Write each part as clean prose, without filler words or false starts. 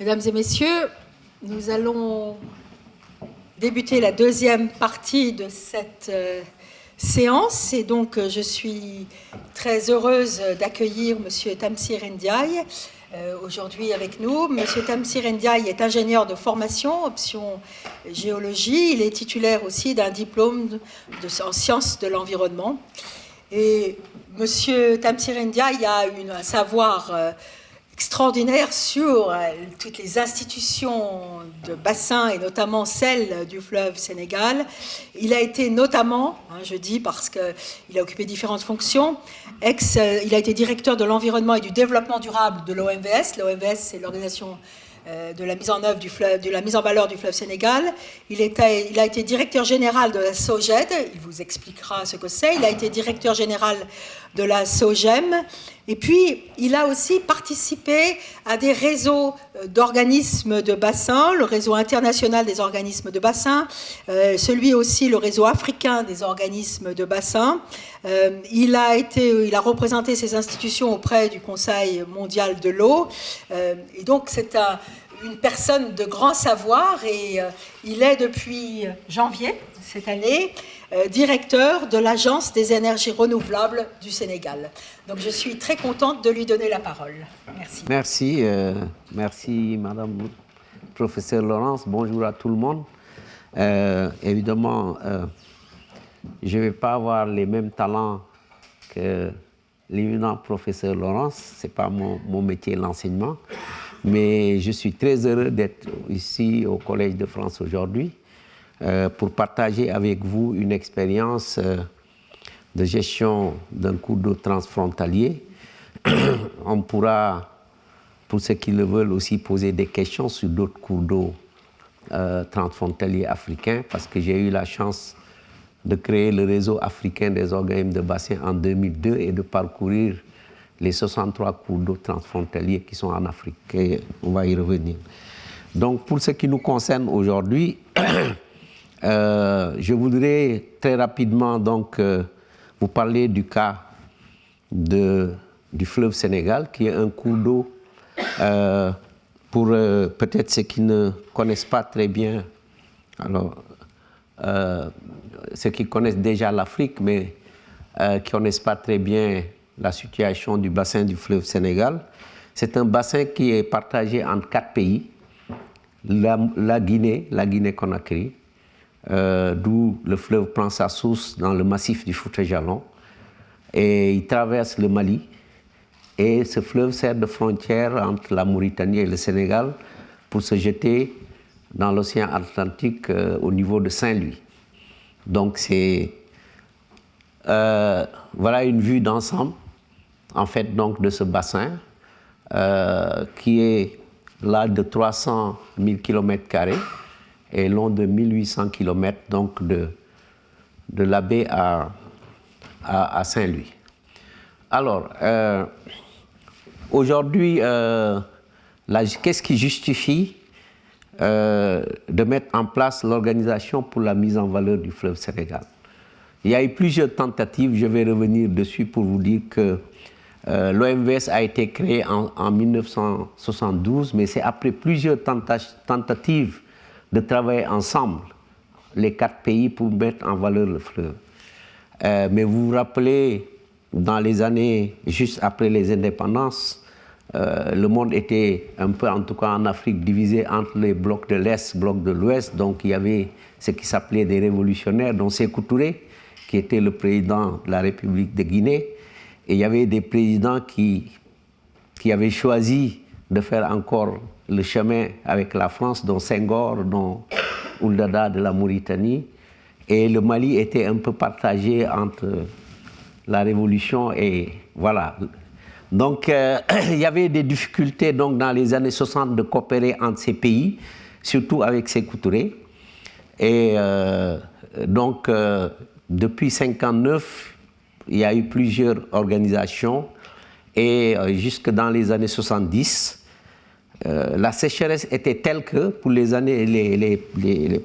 Mesdames et messieurs, nous allons débuter la deuxième partie de cette séance. Et donc, je suis très heureuse d'accueillir M. Tamsir Ndiaye aujourd'hui avec nous. M. Tamsir Ndiaye est ingénieur de formation, option géologie. Il est titulaire aussi d'un diplôme en sciences de l'environnement. Et M. Tamsir Ndiaye a un savoir extraordinaire sur toutes les institutions de bassin et notamment celle du fleuve Sénégal. Il a été notamment, je dis parce qu'il a occupé différentes fonctions, il a été directeur de l'environnement et du développement durable de l'OMVS. L'OMVS, c'est l'organisation de la mise en œuvre de la mise en valeur du fleuve Sénégal. Il a été directeur général de la SOGED, il vous expliquera ce que c'est. Il a été directeur général de la SOGEM. Et puis, il a aussi participé à des réseaux d'organismes de bassin, le réseau international des organismes de bassin, celui aussi, le réseau africain des organismes de bassin. Il a représenté ces institutions auprès du Conseil mondial de l'eau. Et donc, c'est une personne de grand savoir et il est depuis janvier cette année directeur de l'Agence des énergies renouvelables du Sénégal. Donc je suis très contente de lui donner la parole. Merci. Merci Madame Professeur Laurence. Bonjour à tout le monde. Évidemment, je ne vais pas avoir les mêmes talents que l'éminent Professeur Laurence. Ce n'est pas mon métier, l'enseignement. Mais je suis très heureux d'être ici au Collège de France aujourd'hui pour partager avec vous une expérience de gestion d'un cours d'eau transfrontalier. On pourra, pour ceux qui le veulent, aussi poser des questions sur d'autres cours d'eau transfrontaliers africains, parce que j'ai eu la chance de créer le réseau africain des organismes de bassin en 2002 et de parcourir les 63 cours d'eau transfrontaliers qui sont en Afrique. Et on va y revenir. Donc, pour ce qui nous concerne aujourd'hui, je voudrais très rapidement donc, vous parler du cas du fleuve Sénégal, qui est un cours d'eau, pour peut-être ceux qui ne connaissent pas très bien, alors, ceux qui connaissent déjà l'Afrique, mais qui ne connaissent pas très bien la situation du bassin du fleuve Sénégal. C'est un bassin qui est partagé entre 4 pays, la Guinée-Conakry, d'où le fleuve prend sa source dans le massif du Fouta-Djallon, et il traverse le Mali, et ce fleuve sert de frontière entre la Mauritanie et le Sénégal pour se jeter dans l'océan Atlantique au niveau de Saint-Louis. Donc c'est voilà une vue d'ensemble en fait donc de ce bassin qui est large de 300 000 km² et long de 1800 km, donc de la baie à Saint-Louis. Alors, aujourd'hui, qu'est-ce qui justifie de mettre en place l'organisation pour la mise en valeur du fleuve Sénégal? Il y a eu plusieurs tentatives, je vais revenir dessus pour vous dire que l'OMVS a été créé en 1972, mais c'est après plusieurs tentatives de travailler ensemble, les 4 pays, pour mettre en valeur le fleuve. Mais vous vous rappelez, dans les années juste après les indépendances, le monde était un peu, en tout cas en Afrique, divisé entre les blocs de l'Est, blocs de l'Ouest. Donc il y avait ce qui s'appelait des révolutionnaires, dont Sékou Touré, qui était le président de la République de Guinée. Et il y avait des présidents qui avaient choisi de faire encore le chemin avec la France, dont Senghor, dont Ould Daddah de la Mauritanie. Et le Mali était un peu partagé entre la révolution et voilà. Donc il y avait des difficultés donc, dans les années 60 de coopérer entre ces pays, surtout avec Sékou Touré. Et donc depuis 1959, il y a eu plusieurs organisations et jusque dans les années 70, la sécheresse était telle que pour les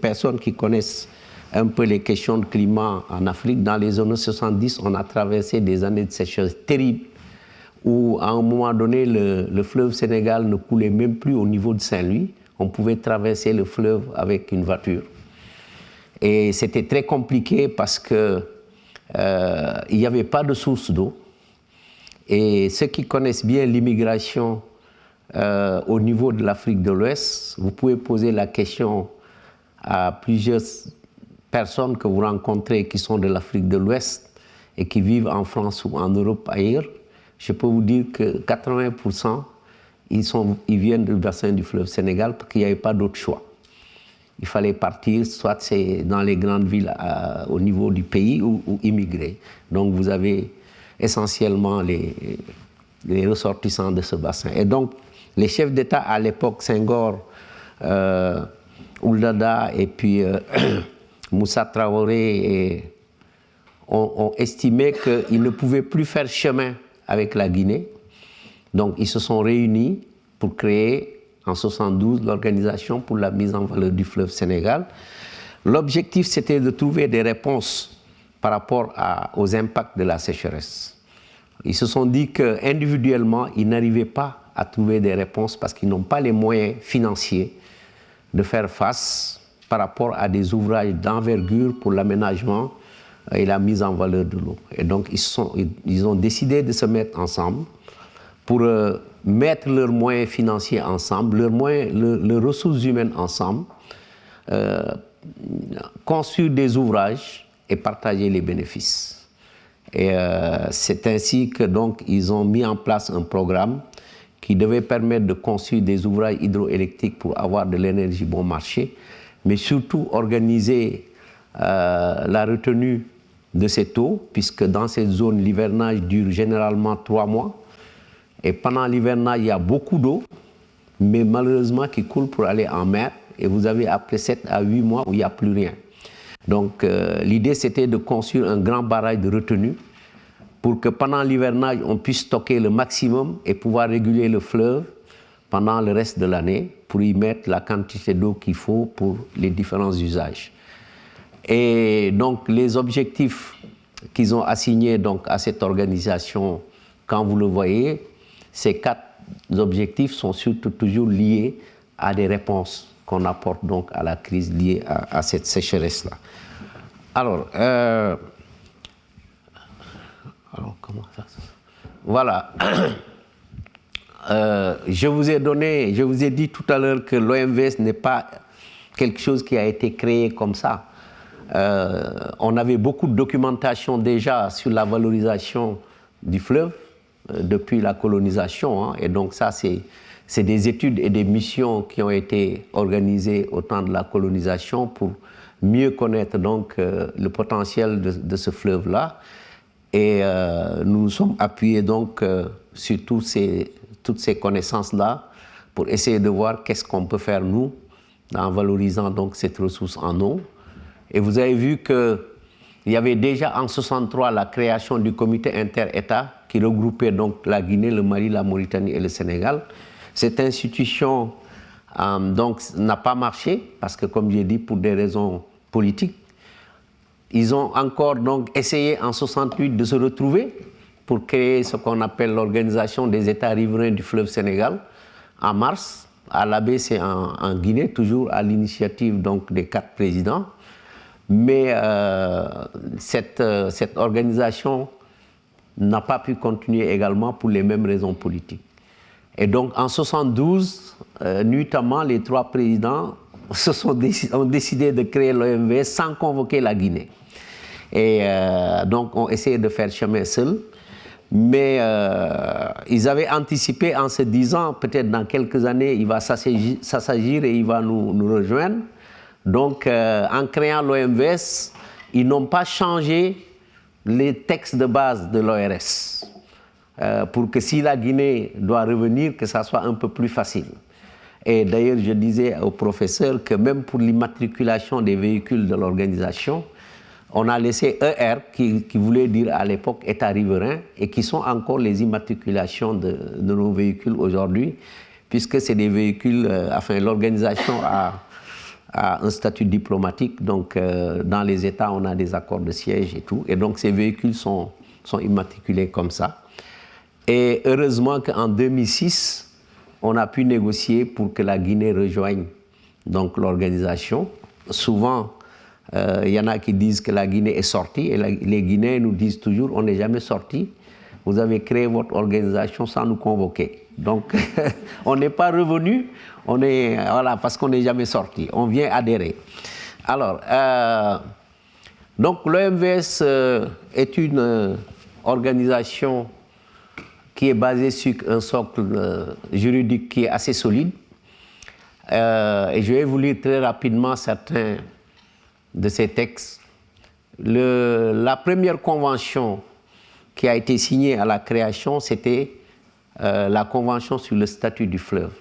personnes qui connaissent un peu les questions de climat en Afrique, dans les années 70, on a traversé des années de sécheresse terribles où à un moment donné, le fleuve Sénégal ne coulait même plus au niveau de Saint-Louis. On pouvait traverser le fleuve avec une voiture. Et c'était très compliqué parce qu'il n'y avait pas de source d'eau. Et ceux qui connaissent bien l'immigration au niveau de l'Afrique de l'Ouest, vous pouvez poser la question à plusieurs personnes que vous rencontrez qui sont de l'Afrique de l'Ouest et qui vivent en France ou en Europe ailleurs. Je peux vous dire que 80%, ils viennent du bassin du fleuve Sénégal parce qu'il n'y avait pas d'autre choix. Il fallait partir, soit c'est dans les grandes villes au niveau du pays ou immigrer. Donc vous avez essentiellement les ressortissants de ce bassin. Et donc les chefs d'État à l'époque, Senghor, Ouldada et puis Moussa Traoré ont estimé qu'ils ne pouvaient plus faire chemin avec la Guinée. Donc ils se sont réunis pour créer en 1972 l'Organisation pour la mise en valeur du fleuve Sénégal. L'objectif, c'était de trouver des réponses par rapport aux impacts de la sécheresse. Ils se sont dit qu'individuellement, ils n'arrivaient pas à trouver des réponses parce qu'ils n'ont pas les moyens financiers de faire face par rapport à des ouvrages d'envergure pour l'aménagement et la mise en valeur de l'eau. Et donc, ils ont décidé de se mettre ensemble pour mettre leurs moyens financiers ensemble, leurs ressources humaines ensemble, construire des ouvrages et partager les bénéfices. Et c'est ainsi que donc ils ont mis en place un programme qui devait permettre de construire des ouvrages hydroélectriques pour avoir de l'énergie bon marché, mais surtout organiser la retenue de cette eau, puisque dans cette zone, l'hivernage dure généralement 3 mois. Et pendant l'hivernage, il y a beaucoup d'eau, mais malheureusement qui coule pour aller en mer. Et vous avez après 7 à 8 mois où il n'y a plus rien. Donc l'idée, c'était de construire un grand barrage de retenue pour que pendant l'hivernage, on puisse stocker le maximum et pouvoir réguler le fleuve pendant le reste de l'année pour y mettre la quantité d'eau qu'il faut pour les différents usages. Et donc les objectifs qu'ils ont assignés donc, à cette organisation, quand vous le voyez, ces 4 objectifs sont surtout toujours liés à des réponses qu'on apporte donc à la crise liée à cette sécheresse-là. Alors comment ça se... Voilà. Je vous ai dit tout à l'heure que l'OMVS n'est pas quelque chose qui a été créé comme ça. On avait beaucoup de documentation déjà sur la valorisation du fleuve depuis la colonisation, hein, et donc ça c'est des études et des missions qui ont été organisées au temps de la colonisation pour mieux connaître donc le potentiel de ce fleuve-là, et nous nous sommes appuyés donc sur toutes ces connaissances-là pour essayer de voir qu'est-ce qu'on peut faire nous en valorisant donc cette ressource en eau. Et vous avez vu qu'il y avait déjà en 1963 la création du comité inter-État qui regroupait donc la Guinée, le Mali, la Mauritanie et le Sénégal. Cette institution donc n'a pas marché parce que, comme j'ai dit, pour des raisons politiques, ils ont encore donc essayé en 1968 de se retrouver pour créer ce qu'on appelle l'Organisation des États riverains du fleuve Sénégal en mars. À l'ABC en Guinée, toujours à l'initiative donc des 4 présidents. Mais cette organisation n'a pas pu continuer également pour les mêmes raisons politiques. Et donc en 1972, nuitamment, les 3 présidents ont décidé de créer l'OMVS sans convoquer la Guinée. Et donc ont essayé de faire chemin seuls. Mais ils avaient anticipé en se disant, peut-être dans quelques années, il va s'assagir et il va nous rejoindre. Donc, en créant l'OMVS, ils n'ont pas changé les textes de base de l'ORS pour que si la Guinée doit revenir, que ça soit un peu plus facile. Et d'ailleurs, je disais au professeur que même pour l'immatriculation des véhicules de l'organisation, on a laissé ER, qui voulait dire à l'époque État riverain, et qui sont encore les immatriculations de nos véhicules aujourd'hui, puisque c'est des véhicules, l'organisation a un statut diplomatique, donc dans les États, on a des accords de siège et tout, et donc ces véhicules sont immatriculés comme ça. Et heureusement qu'en 2006, on a pu négocier pour que la Guinée rejoigne donc l'organisation. Souvent, il y en a qui disent que la Guinée est sortie, et les Guinéens nous disent toujours on n'est jamais sorti. Vous avez créé votre organisation sans nous convoquer. Donc, on n'est pas revenu, voilà, parce qu'on n'est jamais sorti. On vient adhérer. Alors, donc l'OMVS est une organisation qui est basée sur un socle juridique qui est assez solide. Et je vais vous lire très rapidement certains de ces textes. La première convention qui a été signée à la création, c'était la convention sur le statut du fleuve.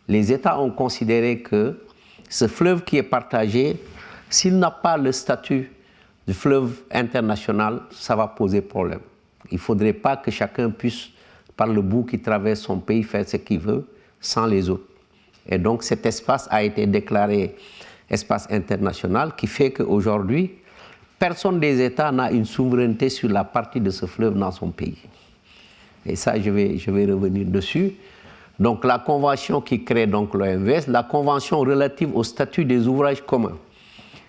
Les États ont considéré que ce fleuve qui est partagé, s'il n'a pas le statut du fleuve international, ça va poser problème. Il ne faudrait pas que chacun puisse, par le bout qui traverse son pays, faire ce qu'il veut sans les autres. Et donc cet espace a été déclaré espace international, qui fait qu'aujourd'hui, personne des États n'a une souveraineté sur la partie de ce fleuve dans son pays. Et ça, je vais revenir dessus. Donc la convention qui crée donc l'OMVS, la convention relative au statut des ouvrages communs.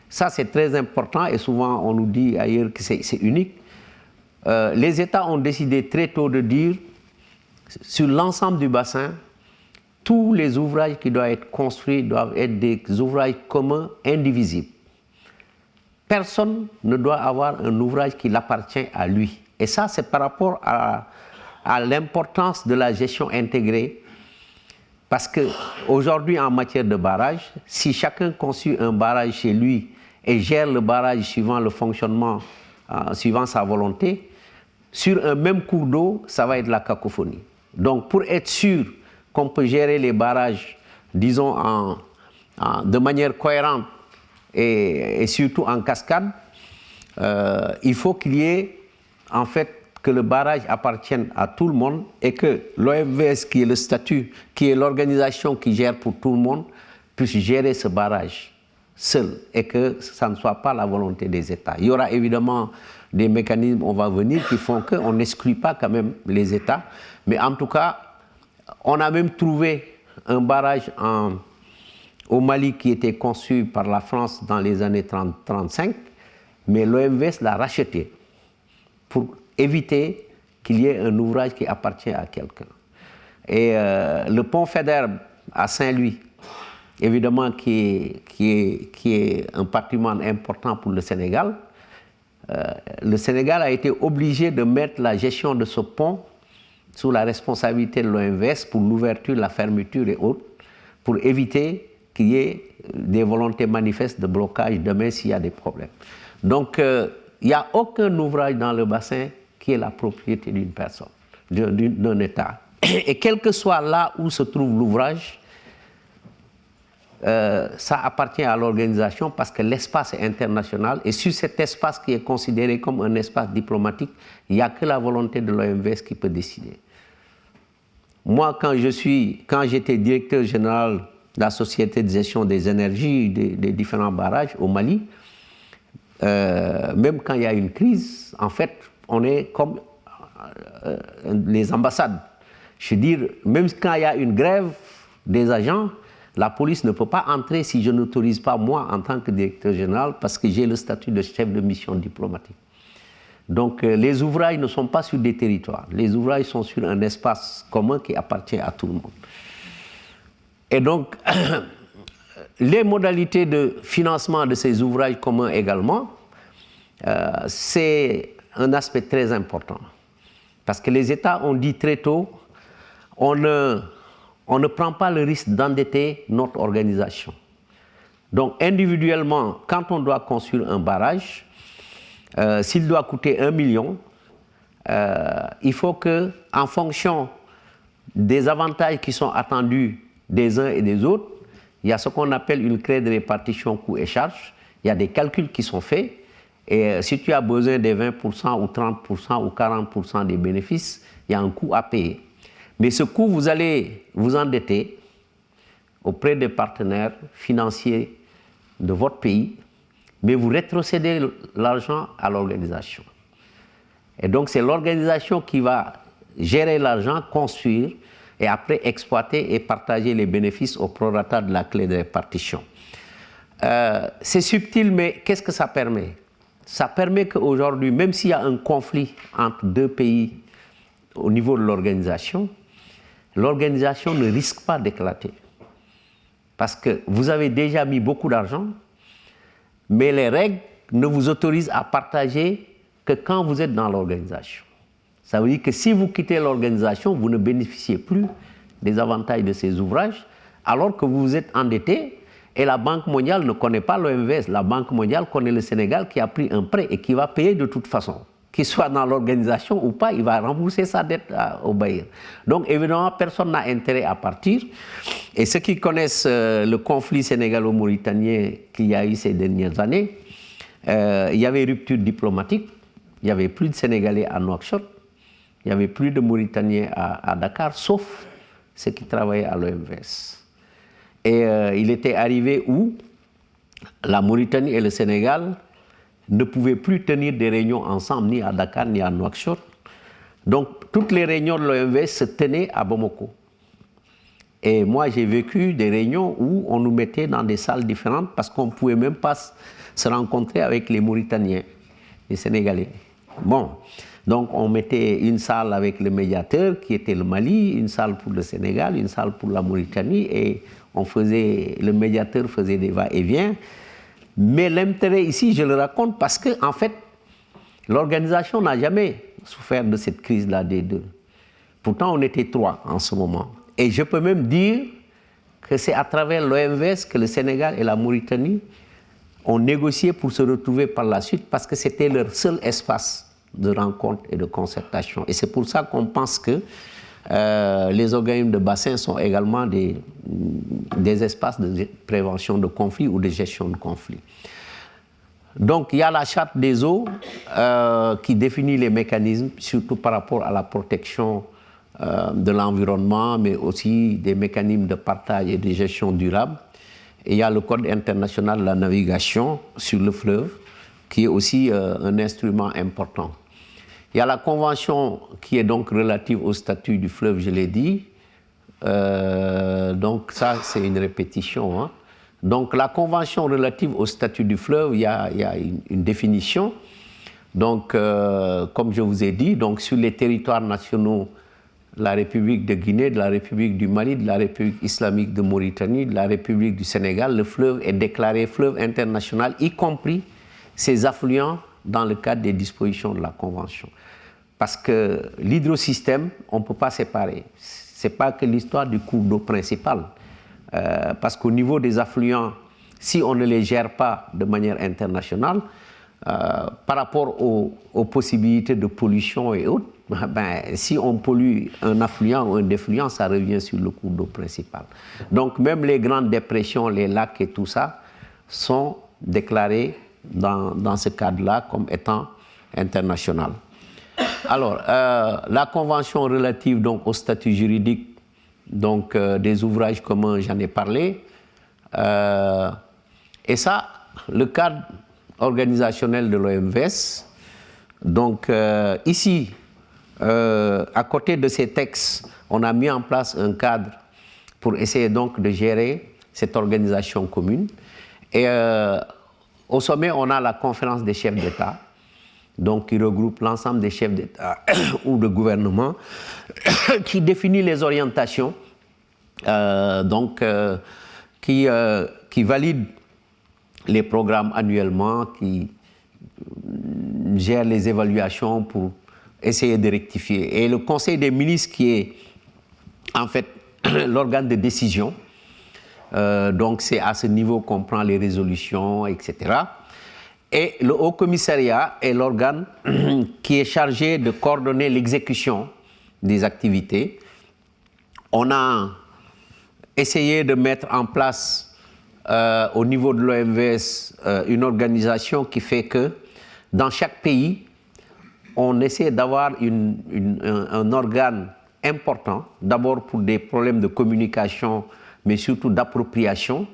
Ça, c'est très important et souvent on nous dit ailleurs que c'est unique. Les États ont décidé très tôt de dire, sur l'ensemble du bassin, tous les ouvrages qui doivent être construits doivent être des ouvrages communs indivisibles. Personne ne doit avoir un ouvrage qui l'appartient à lui. Et ça, c'est par rapport à l'importance de la gestion intégrée. Parce qu'aujourd'hui, en matière de barrage, si chacun conçut un barrage chez lui et gère le barrage suivant le fonctionnement, suivant sa volonté, sur un même cours d'eau, ça va être la cacophonie. Donc, pour être sûr qu'on peut gérer les barrages, disons, de manière cohérente et surtout en cascade, il faut qu'il y ait, en fait, que le barrage appartienne à tout le monde et que l'OMVS, qui est le statut, qui est l'organisation qui gère pour tout le monde, puisse gérer ce barrage seul et que ça ne soit pas la volonté des États. Il y aura évidemment des mécanismes, on va venir, qui font qu'on n'exclut pas quand même les États. Mais en tout cas, on a même trouvé un barrage au Mali qui était conçu par la France dans les années 30-35, mais l'OMVS l'a racheté pour éviter qu'il y ait un ouvrage qui appartient à quelqu'un. Et le pont Faidherbe à Saint-Louis, évidemment qui est un patrimoine important pour le Sénégal a été obligé de mettre la gestion de ce pont sous la responsabilité de l'OMVS pour l'ouverture, la fermeture et autres, pour éviter qu'il y ait des volontés manifestes de blocage demain s'il y a des problèmes. Donc, il n'y a aucun ouvrage dans le bassin qui est la propriété d'une personne, d'un État. Et quel que soit là où se trouve l'ouvrage, ça appartient à l'organisation parce que l'espace est international et sur cet espace qui est considéré comme un espace diplomatique, il n'y a que la volonté de l'OMVS qui peut décider. Moi, quand j'étais directeur général de la Société de gestion des énergies des différents barrages au Mali, même quand il y a une crise, en fait, on est comme les ambassades. Je veux dire, même quand il y a une grève des agents, la police ne peut pas entrer si je n'autorise pas moi en tant que directeur général parce que j'ai le statut de chef de mission diplomatique. Donc les ouvrages ne sont pas sur des territoires, les ouvrages sont sur un espace commun qui appartient à tout le monde. Et donc, les modalités de financement de ces ouvrages communs également, c'est un aspect très important. Parce que les États ont dit très tôt, on ne prend pas le risque d'endetter notre organisation. Donc individuellement, quand on doit construire un barrage, s'il doit coûter 1 million, il faut que, en fonction des avantages qui sont attendus des uns et des autres, il y a ce qu'on appelle une clé de répartition coûts et charges. Il y a des calculs qui sont faits. Et si tu as besoin des 20% ou 30% ou 40% des bénéfices, il y a un coût à payer. Mais ce coût, vous allez vous endetter auprès des partenaires financiers de votre pays, mais vous rétrocédez l'argent à l'organisation. Et donc, c'est l'organisation qui va gérer l'argent, construire, et après exploiter et partager les bénéfices au prorata de la clé de répartition. C'est subtil, mais qu'est-ce que ça permet? Ça permet qu'aujourd'hui, même s'il y a un conflit entre deux pays au niveau de l'organisation ne risque pas d'éclater. Parce que vous avez déjà mis beaucoup d'argent, mais les règles ne vous autorisent à partager que quand vous êtes dans l'organisation. Ça veut dire que si vous quittez l'organisation, vous ne bénéficiez plus des avantages de ces ouvrages, alors que vous vous êtes endetté et la Banque mondiale ne connaît pas l'OMVS. La Banque mondiale connaît le Sénégal qui a pris un prêt et qui va payer de toute façon. Qu'il soit dans l'organisation ou pas, il va rembourser sa dette au bailleur. Donc évidemment, personne n'a intérêt à partir. Et ceux qui connaissent le conflit sénégalo-mauritanien qu'il y a eu ces dernières années, il y avait rupture diplomatique, il n'y avait plus de Sénégalais à Nouakchott, il n'y avait plus de Mauritaniens à Dakar, sauf ceux qui travaillaient à l'OMVS. Et il était arrivé où la Mauritanie et le Sénégal ne pouvaient plus tenir des réunions ensemble, ni à Dakar, ni à Nouakchott. Donc, toutes les réunions de l'OMVS se tenaient à Bamako. Et moi, j'ai vécu des réunions où on nous mettait dans des salles différentes parce qu'on ne pouvait même pas se rencontrer avec les Mauritaniens, les Sénégalais. Bon, donc on mettait une salle avec le médiateur qui était le Mali, une salle pour le Sénégal, une salle pour la Mauritanie, et le médiateur faisait des va-et-vient. Mais l'intérêt ici, je le raconte parce que, en fait, l'organisation n'a jamais souffert de cette crise-là des deux. Pourtant, on était 3 en ce moment. Et je peux même dire que c'est à travers l'OMVS que le Sénégal et la Mauritanie ont négocié pour se retrouver par la suite parce que c'était leur seul espace de rencontre et de concertation. Et c'est pour ça qu'on pense que les organismes de bassin sont également des espaces de prévention de conflits ou de gestion de conflits. Donc il y a la charte des eaux qui définit les mécanismes, surtout par rapport à la protection de l'environnement, mais aussi des mécanismes de partage et de gestion durable. Et il y a le Code international de la navigation sur le fleuve, qui est aussi un instrument important. Il y a la convention qui est donc relative au statut du fleuve, je l'ai dit. Donc ça, c'est une répétition. Hein. Donc la convention relative au statut du fleuve, il y a une définition. Donc, comme je vous ai dit, donc, sur les territoires nationaux de la République de Guinée, de la République du Mali, de la République islamique de Mauritanie, de la République du Sénégal, le fleuve est déclaré fleuve international, y compris ses affluents dans le cadre des dispositions de la Convention. Parce que l'hydrosystème, on ne peut pas séparer. Ce n'est pas que l'histoire du cours d'eau principal. Parce qu'au niveau des affluents, si on ne les gère pas de manière internationale, par rapport aux possibilités de pollution et autres, si on pollue un affluent ou un défluent, ça revient sur le cours d'eau principal. Donc même les grandes dépressions, les lacs et tout ça, sont déclarés dans ce cadre-là comme étant international. Alors, la convention relative donc, au statut juridique donc, des ouvrages communs, j'en ai parlé. Et ça, le cadre organisationnel de l'OMVS. Donc, ici, à côté de ces textes, on a mis en place un cadre pour essayer donc de gérer cette organisation commune. Et au sommet, on a la conférence des chefs d'État, donc qui regroupe l'ensemble des chefs d'État ou de gouvernement, qui définit les orientations, qui valide les programmes annuellement, qui gère les évaluations pour essayer de rectifier. Et le Conseil des ministres qui est en fait l'organe de décision, donc c'est à ce niveau qu'on prend les résolutions, etc. Et le Haut Commissariat est l'organe qui est chargé de coordonner l'exécution des activités. On a essayé de mettre en place au niveau de l'OMVS une organisation qui fait que dans chaque pays, on essaie d'avoir un organe important, d'abord pour des problèmes de communication, mais surtout d'appropriation.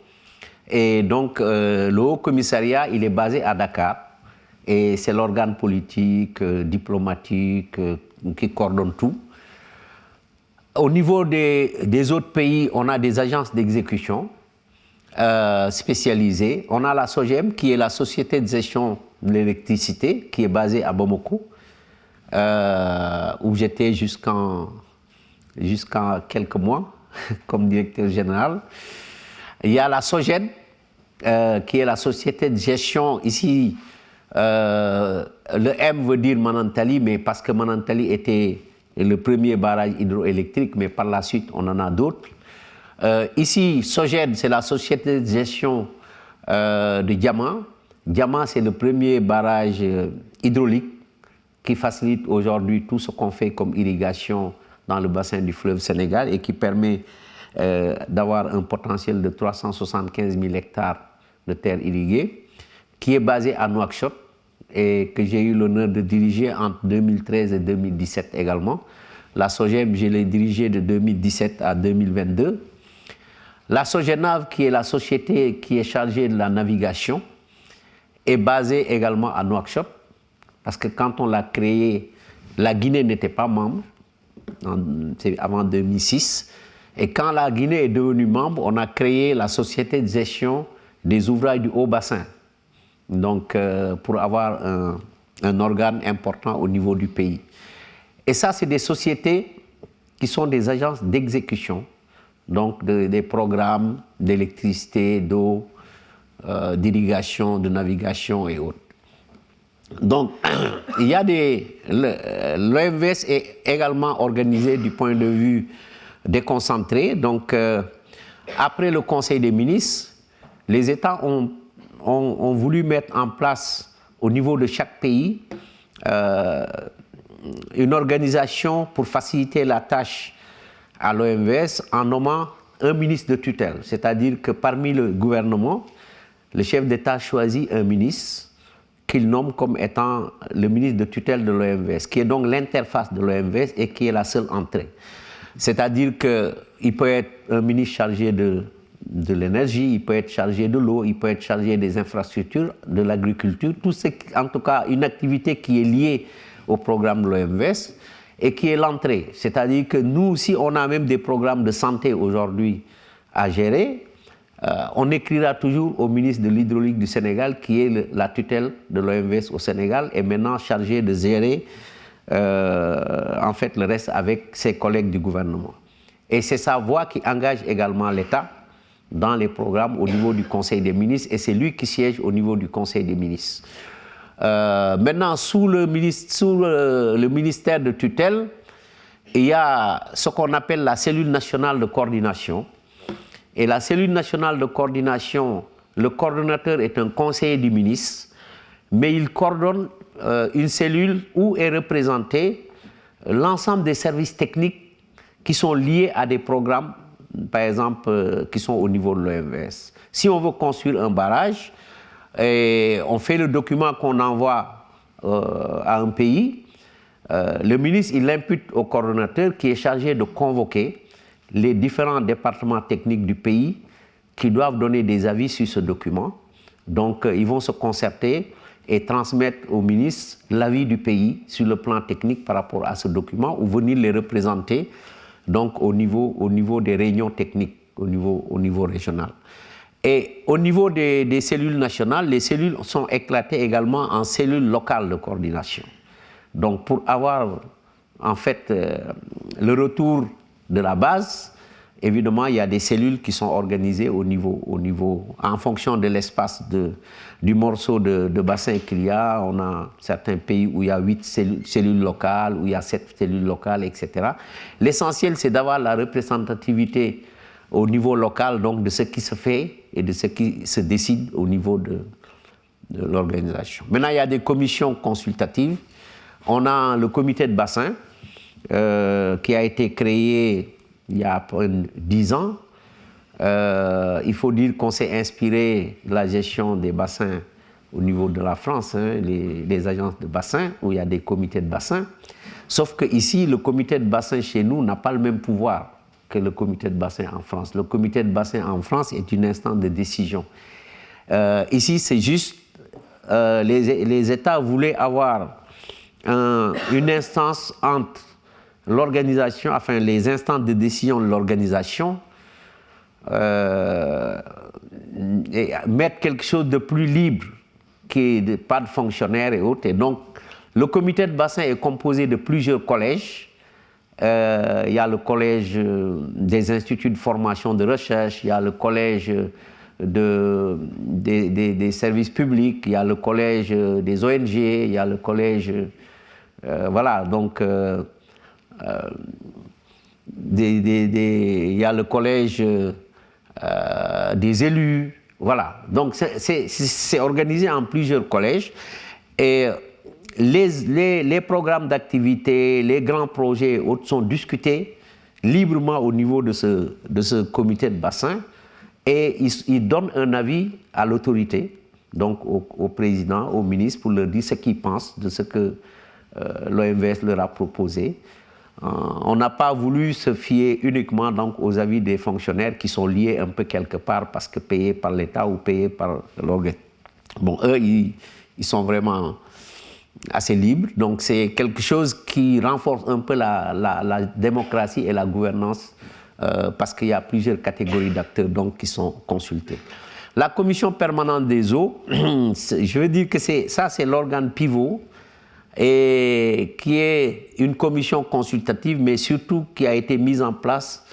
Et donc, le Haut Commissariat, il est basé à Dakar. Et c'est l'organe politique, diplomatique, qui coordonne tout. Au niveau des autres pays, on a des agences d'exécution spécialisées. On a la SOGEM, qui est la Société de gestion de l'électricité, qui est basée à Bamako, où j'étais jusqu'à quelques mois comme directeur général. Il y a la SOGED, qui est la Société de gestion, ici, le M veut dire Manantali, mais parce que Manantali était le premier barrage hydroélectrique, mais par la suite, on en a d'autres. Ici, SOGED, c'est la Société de gestion de Diama. Diama, c'est le premier barrage hydraulique qui facilite aujourd'hui tout ce qu'on fait comme irrigation dans le bassin du fleuve Sénégal et qui permet d'avoir un potentiel de 375 000 hectares de terres irriguées, qui est basé à Nouakchott et que j'ai eu l'honneur de diriger entre 2013 et 2017 également. La SOGEM, je l'ai dirigée de 2017 à 2022. La SOGENAV, qui est la société qui est chargée de la navigation, est basée également à Nouakchott, parce que quand on l'a créée, la Guinée n'était pas membre, c'est avant 2006. Et quand la Guinée est devenue membre, on a créé la Société de gestion des ouvrages du haut bassin. Donc, pour avoir un organe important au niveau du pays. Et ça, c'est des sociétés qui sont des agences d'exécution, donc des programmes d'électricité, d'eau, d'irrigation, de navigation et autres. Donc, il y a l'OMVS est également organisé du point de vue déconcentré. Donc, après le Conseil des ministres, les États ont voulu mettre en place au niveau de chaque pays une organisation pour faciliter la tâche à l'OMVS en nommant un ministre de tutelle. C'est-à-dire que parmi le gouvernement, le chef d'État choisit un ministre qu'il nomme comme étant le ministre de tutelle de l'OMVS, qui est donc l'interface de l'OMVS et qui est la seule entrée. C'est-à-dire qu'il peut être un ministre chargé de l'énergie, il peut être chargé de l'eau, il peut être chargé des infrastructures, de l'agriculture, tout ce qui, en tout cas une activité qui est liée au programme de l'OMVS et qui est l'entrée. C'est-à-dire que nous aussi, on a même des programmes de santé aujourd'hui à gérer. On écrira toujours au ministre de l'Hydraulique du Sénégal, qui est la tutelle de l'OMVS au Sénégal, et maintenant chargé de gérer en fait le reste avec ses collègues du gouvernement. Et c'est sa voix qui engage également l'État dans les programmes au niveau du Conseil des ministres, et c'est lui qui siège au niveau du Conseil des ministres. Maintenant, sous le ministère de tutelle, il y a ce qu'on appelle la cellule nationale de coordination. Et la cellule nationale de coordination, le coordonnateur est un conseiller du ministre, mais il coordonne une cellule où est représenté l'ensemble des services techniques qui sont liés à des programmes, par exemple, qui sont au niveau de l'OMVS. Si on veut construire un barrage, on fait le document qu'on envoie à un pays, le ministre, il l'impute au coordonnateur qui est chargé de convoquer les différents départements techniques du pays qui doivent donner des avis sur ce document. Donc, ils vont se concerter et transmettre au ministre l'avis du pays sur le plan technique par rapport à ce document ou venir les représenter donc, au niveau des réunions techniques, au niveau régional. Et au niveau des cellules nationales, les cellules sont éclatées également en cellules locales de coordination. Donc, pour avoir en fait le retour de la base, évidemment, il y a des cellules qui sont organisées en fonction de l'espace du morceau de bassin qu'il y a. On a certains pays où il y a 8 cellules locales, où il y a 7 cellules locales, etc. L'essentiel, c'est d'avoir la représentativité au niveau local, donc de ce qui se fait et de ce qui se décide au niveau de l'organisation. Maintenant, il y a des commissions consultatives. On a le comité de bassin, qui a été créé il y a à peu près 10 ans. Il faut dire qu'on s'est inspiré de la gestion des bassins au niveau de la France, les agences de bassin, où il y a des comités de bassin. Sauf qu'ici, le comité de bassin chez nous n'a pas le même pouvoir que le comité de bassin en France. Le comité de bassin en France est une instance de décision. Ici, c'est juste, les États voulaient avoir une instance entre l'organisation, enfin les instances de décision de l'organisation, et mettre quelque chose de plus libre, pas de fonctionnaires et autres. Et donc, le comité de bassin est composé de plusieurs collèges. Il y a le collège des instituts de formation de recherche, il y a le collège des services publics, il y a le collège des ONG, il y a le collège, voilà, donc il y a le collège des élus, voilà. Donc c'est organisé en plusieurs collèges et les programmes d'activité, les grands projets autres sont discutés librement au niveau de ce comité de bassin et ils donnent un avis à l'autorité, donc au président, au ministre, pour leur dire ce qu'ils pensent de ce que l'OMVS leur a proposé. On n'a pas voulu se fier uniquement donc, aux avis des fonctionnaires qui sont liés un peu quelque part parce que payés par l'État ou payés par l'organe. Bon, eux, ils sont vraiment assez libres. Donc, c'est quelque chose qui renforce un peu la démocratie et la gouvernance parce qu'il y a plusieurs catégories d'acteurs donc, qui sont consultés. La commission permanente des eaux, je veux dire que ça, c'est l'organe pivot et qui est une commission consultative, mais surtout qui a été mise en place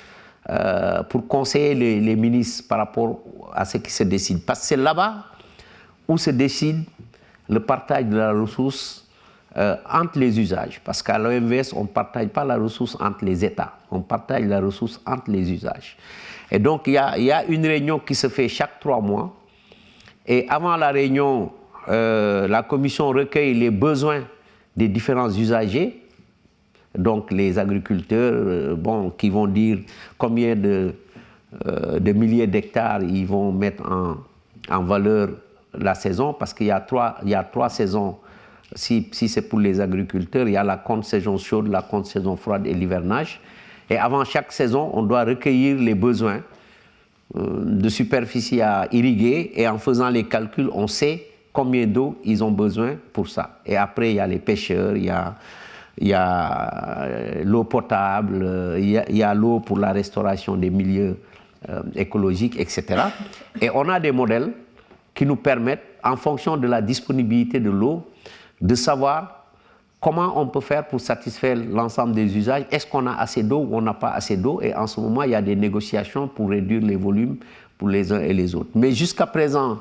pour conseiller les ministres par rapport à ce qui se décide. Parce que c'est là-bas où se décide le partage de la ressource entre les usages. Parce qu'à l'OMVS, on ne partage pas la ressource entre les États, on partage la ressource entre les usages. Et donc, il y a une réunion qui se fait chaque 3 mois. Et avant la réunion, la commission recueille les besoins des différents usagers, donc les agriculteurs, qui vont dire combien de milliers d'hectares ils vont mettre en valeur la saison, parce qu'il y a trois saisons. Si c'est pour les agriculteurs, il y a la contre-saison chaude, la contre-saison froide et l'hivernage. Et avant chaque saison, on doit recueillir les besoins de superficie à irriguer, et en faisant les calculs, on sait combien d'eau ils ont besoin pour ça. Et après, il y a les pêcheurs, il y a l'eau potable, il y a l'eau pour la restauration des milieux écologiques, etc. Et on a des modèles qui nous permettent, en fonction de la disponibilité de l'eau, de savoir comment on peut faire pour satisfaire l'ensemble des usages. Est-ce qu'on a assez d'eau ou on n'a pas assez d'eau? Et en ce moment, il y a des négociations pour réduire les volumes pour les uns et les autres. Mais jusqu'à présent,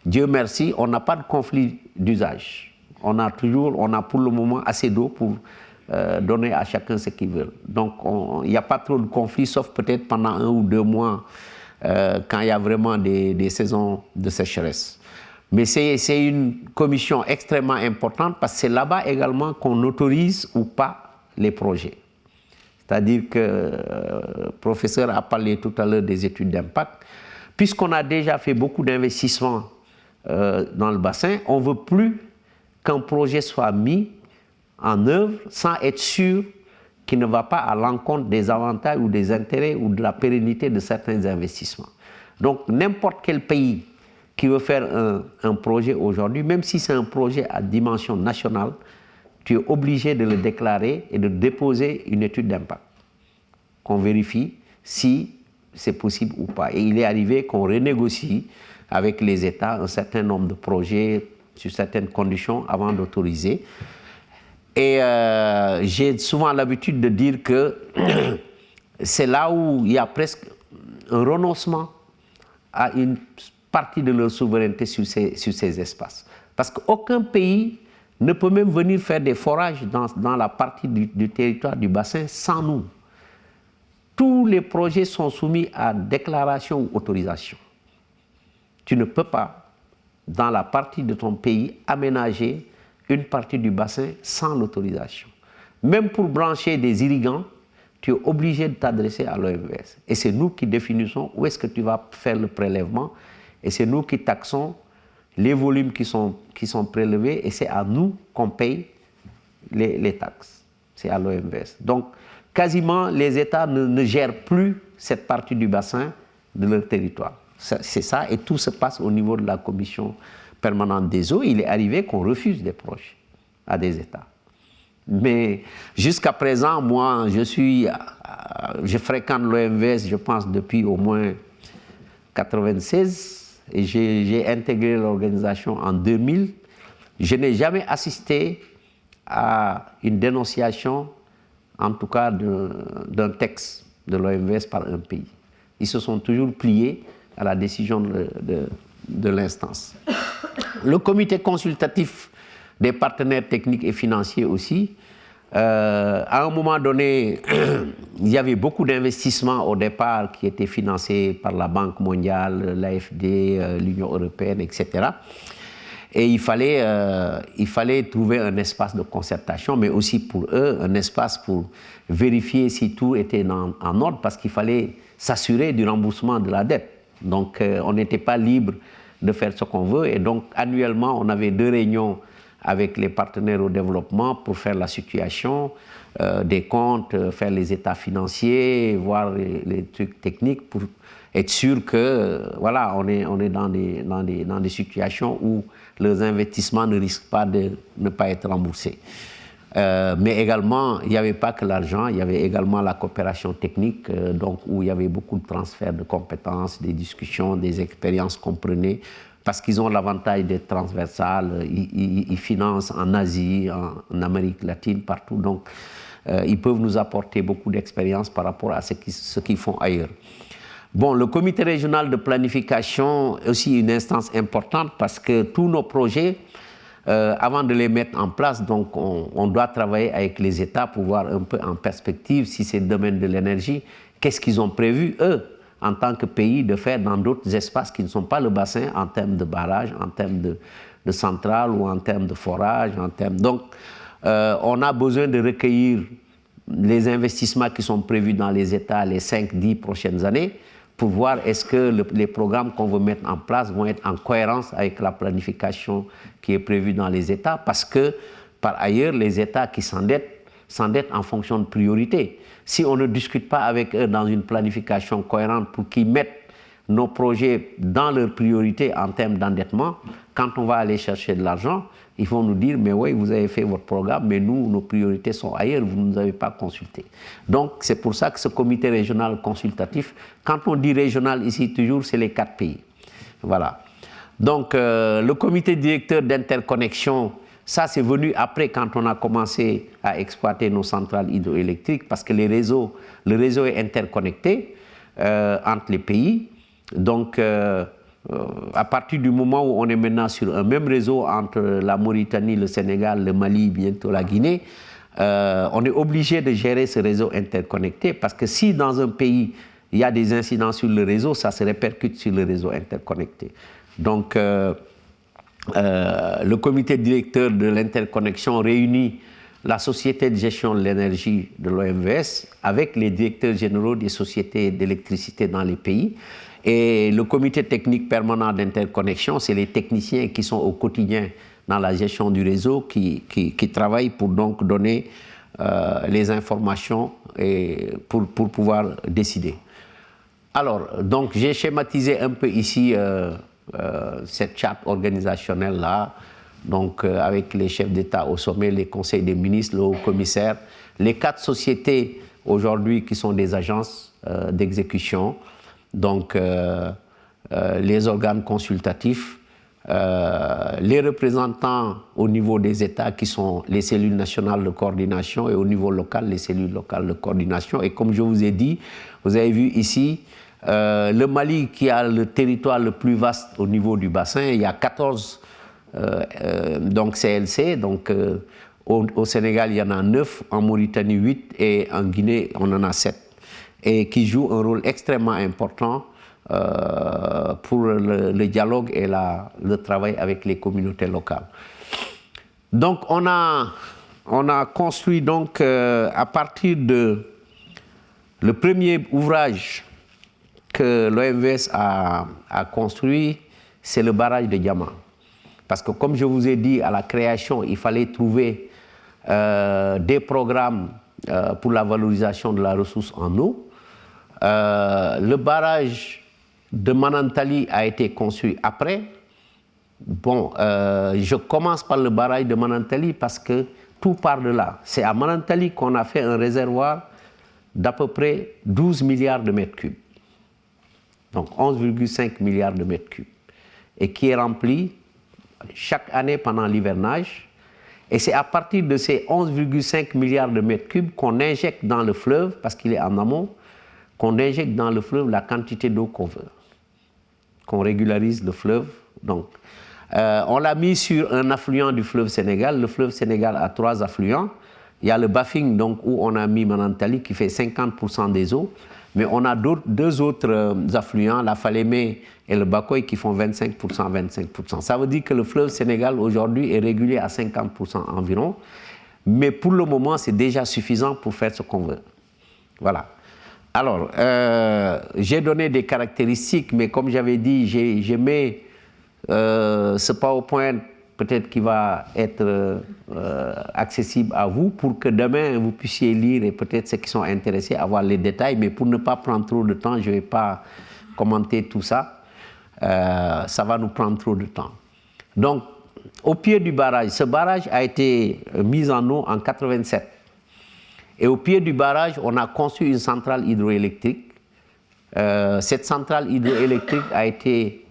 Dieu merci, on n'a pas de conflit d'usage. On a pour le moment assez d'eau pour donner à chacun ce qu'il veut. Donc il n'y a pas trop de conflits, sauf peut-être pendant 1 ou 2 mois, quand il y a vraiment des saisons de sécheresse. Mais c'est une commission extrêmement importante parce que c'est là-bas également qu'on autorise ou pas les projets. C'est-à-dire que le professeur a parlé tout à l'heure des études d'impact. Puisqu'on a déjà fait beaucoup d'investissements dans le bassin, on ne veut plus qu'un projet soit mis en œuvre sans être sûr qu'il ne va pas à l'encontre des avantages ou des intérêts ou de la pérennité de certains investissements. Donc n'importe quel pays qui veut faire un projet aujourd'hui, même si c'est un projet à dimension nationale, tu es obligé de le déclarer et de déposer une étude d'impact, qu'on vérifie si c'est possible ou pas. Et il est arrivé qu'on renégocie avec les États un certain nombre de projets sur certaines conditions avant d'autoriser. Et j'ai souvent l'habitude de dire que c'est là où il y a presque un renoncement à une partie de leur souveraineté sur ces espaces. Parce qu'aucun pays ne peut même venir faire des forages dans la partie du territoire du bassin sans nous. Tous les projets sont soumis à déclaration ou autorisation. Tu ne peux pas, dans la partie de ton pays, aménager une partie du bassin sans l'autorisation. Même pour brancher des irrigants, tu es obligé de t'adresser à l'OMVS. Et c'est nous qui définissons où est-ce que tu vas faire le prélèvement. Et c'est nous qui taxons les volumes qui sont prélevés. Et c'est à nous qu'on paye les taxes. C'est à l'OMVS. Donc, quasiment, les États ne gèrent plus cette partie du bassin de leur territoire. C'est ça, et tout se passe au niveau de la commission permanente des eaux. Il est arrivé qu'on refuse des projets à des États. Mais jusqu'à présent, moi, je fréquente l'OMVS, je pense, depuis au moins 96, et j'ai intégré l'organisation en 2000. Je n'ai jamais assisté à une dénonciation, en tout cas d'un texte de l'OMVS par un pays. Ils se sont toujours pliés à la décision de l'instance. Le comité consultatif des partenaires techniques et financiers aussi, à un moment donné, il y avait beaucoup d'investissements au départ qui étaient financés par la Banque mondiale, l'AFD, l'Union européenne, etc. Et il fallait trouver un espace de concertation, mais aussi pour eux, un espace pour vérifier si tout était en ordre, parce qu'il fallait s'assurer du remboursement de la dette. Donc, on n'était pas libre de faire ce qu'on veut. Et donc, annuellement, on avait 2 réunions avec les partenaires au développement pour faire la situation des comptes, faire les états financiers, voir les trucs techniques pour être sûr que, voilà, on est dans des situations où leurs investissements ne risquent pas de ne pas être remboursés. Mais également, il n'y avait pas que l'argent, il y avait également la coopération technique, donc où il y avait beaucoup de transferts de compétences, des discussions, des expériences qu'on prenait, parce qu'ils ont l'avantage d'être transversales, ils financent en Asie, en Amérique latine, partout, donc ils peuvent nous apporter beaucoup d'expérience par rapport à ce qu'ils font ailleurs. Bon, le comité régional de planification est aussi une instance importante parce que tous nos projets, avant de les mettre en place, donc on doit travailler avec les États pour voir un peu en perspective si c'est le domaine de l'énergie, qu'est-ce qu'ils ont prévu, eux, en tant que pays, de faire dans d'autres espaces qui ne sont pas le bassin en termes de barrage, en termes de centrales ou en termes de forage. Donc, on a besoin de recueillir les investissements qui sont prévus dans les États les 5-10 prochaines années pour voir est-ce que les programmes qu'on veut mettre en place vont être en cohérence avec la planification qui est prévue dans les États, parce que, par ailleurs, les États qui s'endettent en fonction de priorités. Si on ne discute pas avec eux dans une planification cohérente pour qu'ils mettent nos projets dans leurs priorités en termes d'endettement, quand on va aller chercher de l'argent, ils vont nous dire, mais oui, vous avez fait votre programme, mais nous, nos priorités sont ailleurs, vous ne nous avez pas consultés. Donc, c'est pour ça que ce comité régional consultatif, quand on dit régional ici, toujours, c'est les 4 pays. Voilà. Donc, le comité directeur d'interconnexion, ça, c'est venu après, quand on a commencé à exploiter nos centrales hydroélectriques, parce que le réseau est interconnecté entre les pays. Donc, à partir du moment où on est maintenant sur un même réseau entre la Mauritanie, le Sénégal, le Mali, bientôt la Guinée, on est obligé de gérer ce réseau interconnecté, parce que si dans un pays, il y a des incidents sur le réseau, ça se répercute sur le réseau interconnecté. Donc, le comité directeur de l'interconnexion réunit la société de gestion de l'énergie de l'OMVS avec les directeurs généraux des sociétés d'électricité dans les pays. Et le comité technique permanent d'interconnexion, c'est les techniciens qui sont au quotidien dans la gestion du réseau, qui travaillent pour donc donner les informations et pour pouvoir décider. Alors, donc j'ai schématisé un peu ici cette charte organisationnelle-là, donc avec les chefs d'État au sommet, les conseils des ministres, le haut-commissaire, les 4 sociétés aujourd'hui qui sont des agences d'exécution, donc les organes consultatifs, les représentants au niveau des États qui sont les cellules nationales de coordination et au niveau local, les cellules locales de coordination. Et comme je vous ai dit, vous avez vu ici, le Mali qui a le territoire le plus vaste au niveau du bassin, il y a 14 donc CLC, donc au Sénégal il y en a 9, en Mauritanie 8 et en Guinée on en a 7. Et qui jouent un rôle extrêmement important pour le dialogue et le travail avec les communautés locales. Donc on a construit donc à partir de le premier ouvrage que l'OMVS a construit, c'est le barrage de Diama. Parce que comme je vous ai dit, à la création, il fallait trouver des programmes pour la valorisation de la ressource en eau. Le barrage de Manantali a été construit après. Bon, je commence par le barrage de Manantali parce que tout part de là. C'est à Manantali qu'on a fait un réservoir d'à peu près 12 milliards de mètres cubes. Donc 11,5 milliards de mètres cubes. Et qui est rempli chaque année pendant l'hivernage. Et c'est à partir de ces 11,5 milliards de mètres cubes qu'on injecte dans le fleuve, parce qu'il est en amont, qu'on injecte dans le fleuve la quantité d'eau qu'on veut. Qu'on régularise le fleuve. Donc, on l'a mis sur un affluent du fleuve Sénégal. Le fleuve Sénégal a 3 affluents. Il y a le Bafing, donc, où on a mis Manantali, qui fait 50% des eaux. Mais on a 2 autres affluents, la Falémé et le Bakoy, qui font 25%, 25%. Ça veut dire que le fleuve Sénégal, aujourd'hui, est régulé à 50% environ. Mais pour le moment, c'est déjà suffisant pour faire ce qu'on veut. Voilà. Alors, j'ai donné des caractéristiques, mais comme j'avais dit, je mets ce PowerPoint peut-être qui va être accessible à vous pour que demain vous puissiez lire et peut-être ceux qui sont intéressés avoir les détails, mais pour ne pas prendre trop de temps, je ne vais pas commenter tout ça. Ça va nous prendre trop de temps. Donc, au pied du barrage, ce barrage a été mis en eau en 87. Et au pied du barrage, on a construit une centrale hydroélectrique. Cette centrale hydroélectrique a été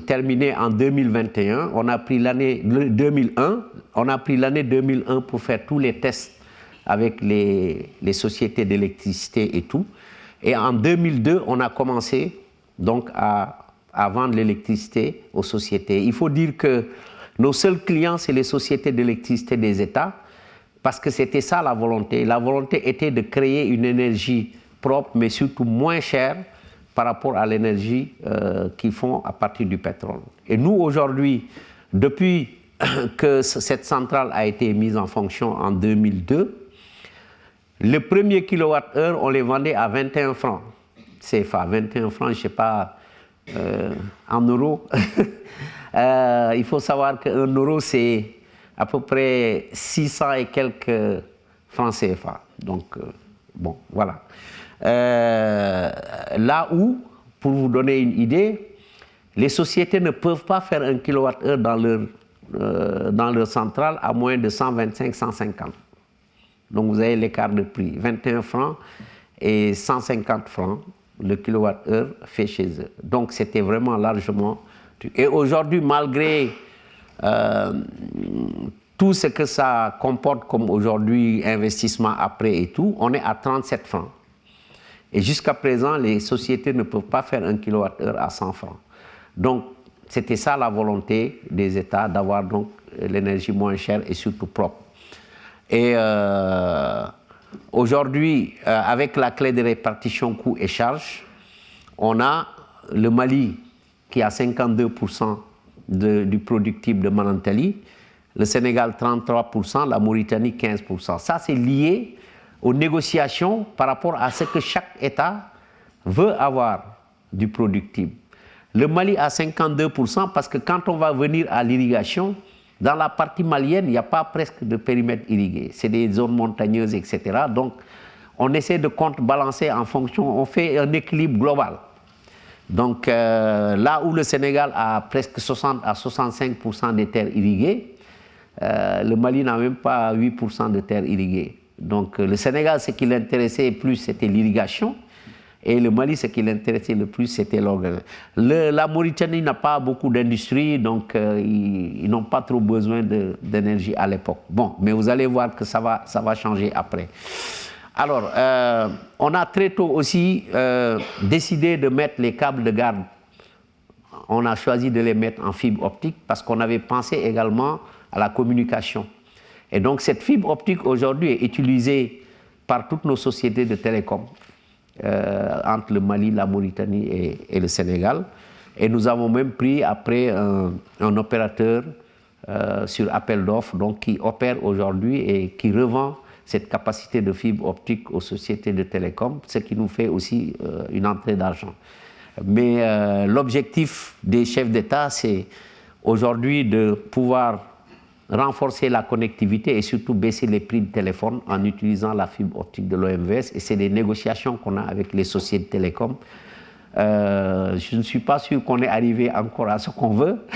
terminée en 2021. On a pris l'année 2001. On a pris l'année 2001 pour faire tous les tests avec les sociétés d'électricité et tout. Et en 2002, on a commencé donc à vendre l'électricité aux sociétés. Il faut dire que nos seuls clients, c'est les sociétés d'électricité des États, parce que c'était ça la volonté. La volonté était de créer une énergie propre, mais surtout moins chère par rapport à l'énergie qu'ils font à partir du pétrole. Et nous, aujourd'hui, depuis que cette centrale a été mise en fonction en 2002, le premier kilowattheure, on les vendait à 21 francs CFA. 21 francs, je ne sais pas, en euros. Il faut savoir qu'un euro, c'est à peu près 600 et quelques francs CFA. Donc, bon, voilà. Là où, pour vous donner une idée, les sociétés ne peuvent pas faire un kilowattheure dans leur centrale à moins de 125, 150. Donc vous avez l'écart de prix, 21 francs et 150 francs le kilowattheure fait chez eux. Donc c'était vraiment largement... Et aujourd'hui, malgré tout ce que ça comporte comme aujourd'hui investissement après et tout, on est à 37 francs. Et jusqu'à présent, les sociétés ne peuvent pas faire un kilowattheure à 100 francs. Donc, c'était ça la volonté des États, d'avoir donc l'énergie moins chère et surtout propre. Et aujourd'hui, avec la clé de répartition coûts et charges, on a le Mali qui a 52% du productible de Manantali, le Sénégal 33%, la Mauritanie 15%. Ça, c'est lié aux négociations par rapport à ce que chaque État veut avoir du productible. Le Mali a 52% parce que quand on va venir à l'irrigation, dans la partie malienne, il n'y a pas presque de périmètre irrigué. C'est des zones montagneuses, etc. Donc, on essaie de contrebalancer en fonction, on fait un équilibre global. Donc, là où le Sénégal a presque 60 à 65% des terres irriguées, le Mali n'a même pas 8% de terres irriguées. Donc, le Sénégal, ce qui l'intéressait plus, c'était l'irrigation. Et le Mali, ce qui l'intéressait le plus, c'était l'organisation. La Mauritanie n'a pas beaucoup d'industrie, donc ils n'ont pas trop besoin d'énergie à l'époque. Bon, mais vous allez voir que ça va changer après. Alors, on a très tôt aussi décidé de mettre les câbles de garde. On a choisi de les mettre en fibre optique parce qu'on avait pensé également à la communication. Et donc, cette fibre optique aujourd'hui est utilisée par toutes nos sociétés de télécom. Entre le Mali, la Mauritanie et le Sénégal. Et nous avons même pris après un opérateur sur appel d'offres, donc qui opère aujourd'hui et qui revend cette capacité de fibre optique aux sociétés de télécom, ce qui nous fait aussi une entrée d'argent. Mais l'objectif des chefs d'État, c'est aujourd'hui de pouvoir renforcer la connectivité et surtout baisser les prix de téléphone en utilisant la fibre optique de l'OMVS. Et c'est des négociations qu'on a avec les sociétés de télécom. Je ne suis pas sûr qu'on est arrivé encore à ce qu'on veut,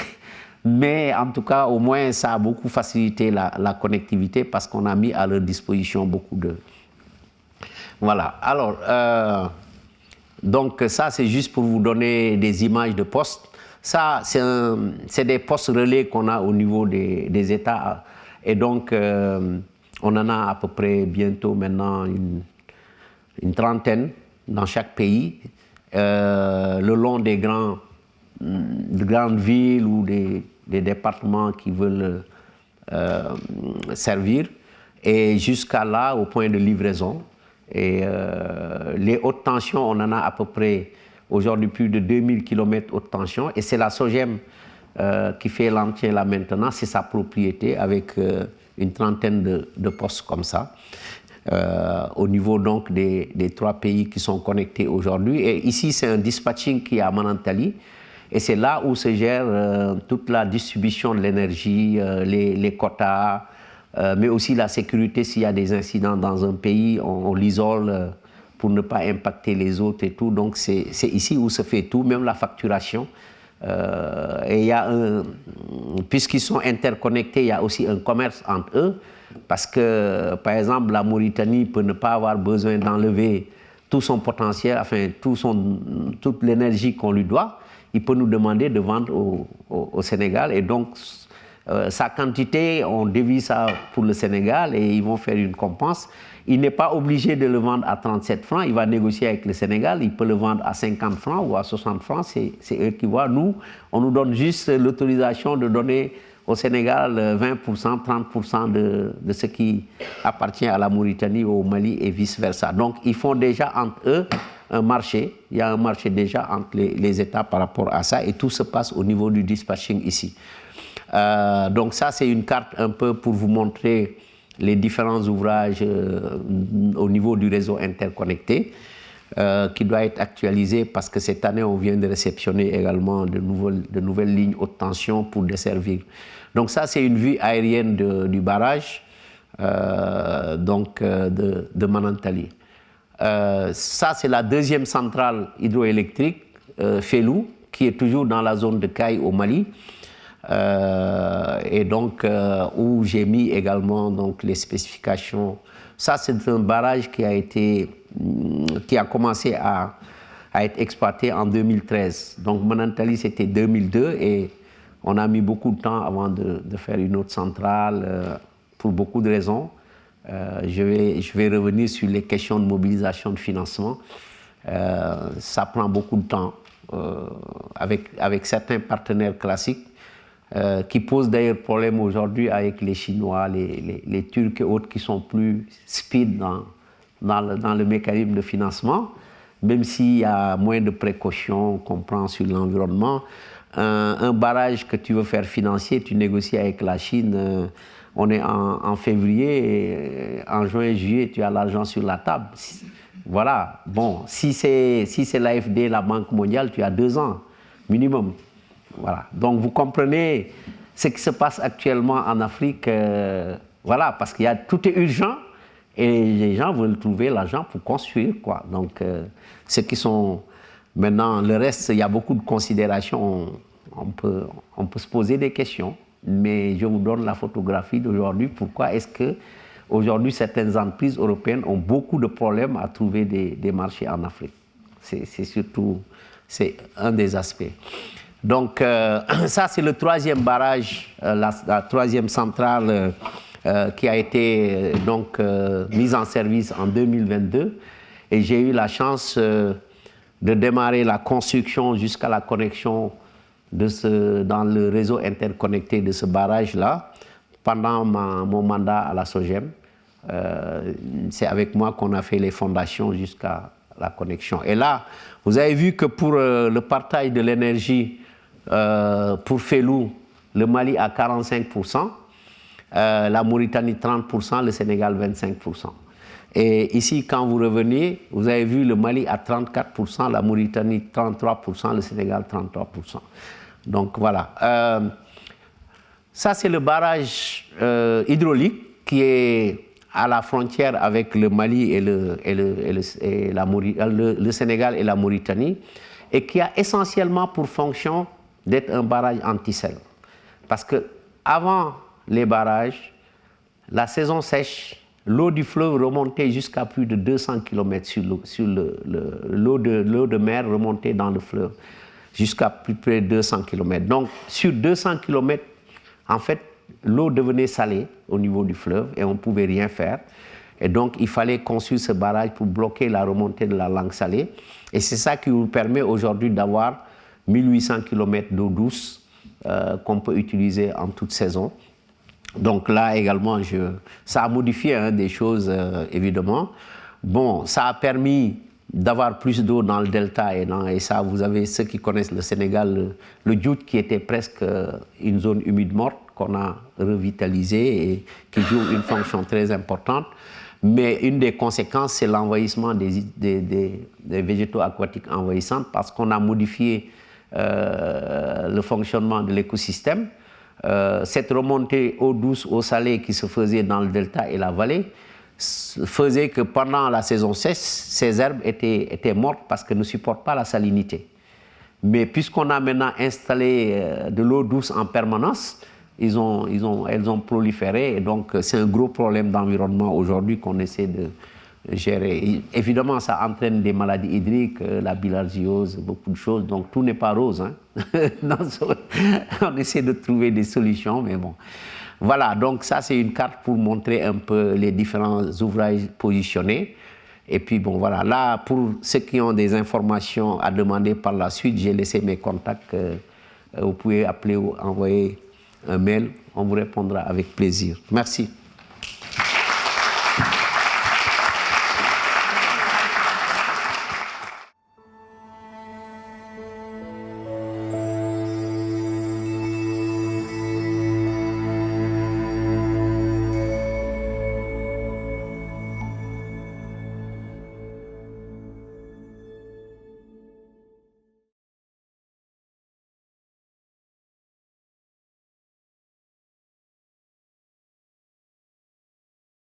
Mais en tout cas, au moins, ça a beaucoup facilité la connectivité parce qu'on a mis à leur disposition beaucoup de... Voilà. Alors, donc ça, c'est juste pour vous donner des images de postes. Ça, c'est des postes relais qu'on a au niveau des États. Et donc, on en a à peu près bientôt maintenant une trentaine dans chaque pays, le long des grandes villes ou des départements qui veulent servir, et jusqu'à là, au point de livraison. Et les hautes tensions, on en a à peu près aujourd'hui plus de 2000 km haute tension, et c'est la SOGEM qui fait l'entretien là maintenant, c'est sa propriété avec une trentaine de postes comme ça. Au niveau donc des 3 pays qui sont connectés aujourd'hui. Et ici, c'est un dispatching qui est à Manantali. Et c'est là où se gère toute la distribution de l'énergie, les quotas, mais aussi la sécurité. S'il y a des incidents dans un pays, on l'isole pour ne pas impacter les autres et tout. Donc c'est ici où se fait tout, même la facturation. Et il y a puisqu'ils sont interconnectés, il y a aussi un commerce entre eux. Parce que, par exemple, la Mauritanie peut ne pas avoir besoin d'enlever tout son potentiel, enfin, toute l'énergie qu'on lui doit. Il peut nous demander de vendre au Sénégal. Et donc, sa quantité, on dévie ça pour le Sénégal et ils vont faire une compense. Il n'est pas obligé de le vendre à 37 francs. Il va négocier avec le Sénégal. Il peut le vendre à 50 francs ou à 60 francs. C'est eux qui voient. Nous, on nous donne juste l'autorisation de donner au Sénégal 20%, 30% de ce qui appartient à la Mauritanie, au Mali et vice-versa. Donc, ils font déjà entre eux un marché. Il y a un marché déjà entre les États par rapport à ça, et tout se passe au niveau du dispatching ici. Donc ça, c'est une carte un peu pour vous montrer les différents ouvrages au niveau du réseau interconnecté qui doit être actualisé parce que cette année, on vient de réceptionner également de nouvelles lignes haute tension pour desservir. Donc ça, c'est une vue aérienne du barrage de Manantali. Ça, c'est la deuxième centrale hydroélectrique, Fellou, qui est toujours dans la zone de Caille au Mali. Et donc, où j'ai mis également donc, les spécifications. Ça, c'est un barrage qui a commencé à être exploité en 2013. Donc, Manantali, c'était 2002 et on a mis beaucoup de temps avant de faire une autre centrale pour beaucoup de raisons. Je vais revenir sur les questions de mobilisation de financement. Ça prend beaucoup de temps avec certains partenaires classiques qui posent d'ailleurs problème aujourd'hui avec les Chinois, les Turcs et autres qui sont plus speed dans le mécanisme de financement, même s'il y a moins de précautions qu'on prend sur l'environnement. Un barrage que tu veux faire financer, tu négocies avec la Chine, on est en février, et en juin, juillet, tu as l'argent sur la table. Voilà, bon, si c'est l'AFD, la Banque mondiale, tu as 2 ans minimum. Voilà. Donc vous comprenez ce qui se passe actuellement en Afrique, voilà, parce qu'il y a tout est urgent et les gens veulent trouver l'argent pour construire, quoi. Donc ceux qui sont maintenant, le reste, il y a beaucoup de considérations, on peut se poser des questions, mais je vous donne la photographie d'aujourd'hui. Pourquoi est-ce que aujourd'hui certaines entreprises européennes ont beaucoup de problèmes à trouver des marchés en Afrique? C'est surtout, c'est un des aspects. Donc ça, c'est le 3e barrage, la 3e centrale qui a été donc mise en service en 2022. Et j'ai eu la chance de démarrer la construction jusqu'à la connexion dans le réseau interconnecté de ce barrage-là pendant mon mandat à la SOGEM. C'est avec moi qu'on a fait les fondations jusqu'à la connexion. Et là, vous avez vu que pour le partage de l'énergie pour Fellou, le Mali à 45%, la Mauritanie 30%, le Sénégal 25%. Et ici, quand vous revenez, vous avez vu le Mali à 34%, la Mauritanie 33%, le Sénégal 33%. Donc voilà. Ça, c'est le barrage hydraulique qui est à la frontière avec le Mali et le Sénégal et la Mauritanie, et qui a essentiellement pour fonction d'être un barrage anti-sel. Parce que avant les barrages, la saison sèche, l'eau du fleuve remontait jusqu'à plus de 200 km sur l'eau de mer remontait dans le fleuve jusqu'à plus près de 200 km. Donc sur 200 km, en fait, l'eau devenait salée au niveau du fleuve et on ne pouvait rien faire. Et donc il fallait construire ce barrage pour bloquer la remontée de la langue salée. Et c'est ça qui nous permet aujourd'hui d'avoir 1800 km d'eau douce qu'on peut utiliser en toute saison. Donc là également, ça a modifié des choses, évidemment. Bon, ça a permis d'avoir plus d'eau dans le delta et ça, vous avez ceux qui connaissent le Sénégal, le Djout qui était presque une zone humide morte qu'on a revitalisée et qui joue une fonction très importante. Mais une des conséquences, c'est l'envahissement des végétaux aquatiques envahissants parce qu'on a modifié le fonctionnement de l'écosystème. Cette remontée eau douce, eau salée qui se faisait dans le delta et la vallée faisait que pendant la saison sèche, ces herbes étaient mortes parce qu'elles ne supportent pas la salinité. Mais puisqu'on a maintenant installé de l'eau douce en permanence, elles ont proliféré et donc c'est un gros problème d'environnement aujourd'hui qu'on essaie de gérer. Et évidemment, ça entraîne des maladies hydriques, la bilharziose, beaucoup de choses, donc tout n'est pas rose. On essaie de trouver des solutions, mais bon. Voilà, donc ça c'est une carte pour montrer un peu les différents ouvrages positionnés. Et puis bon, voilà, là pour ceux qui ont des informations à demander par la suite, j'ai laissé mes contacts. Vous pouvez appeler ou envoyer un mail, on vous répondra avec plaisir. Merci.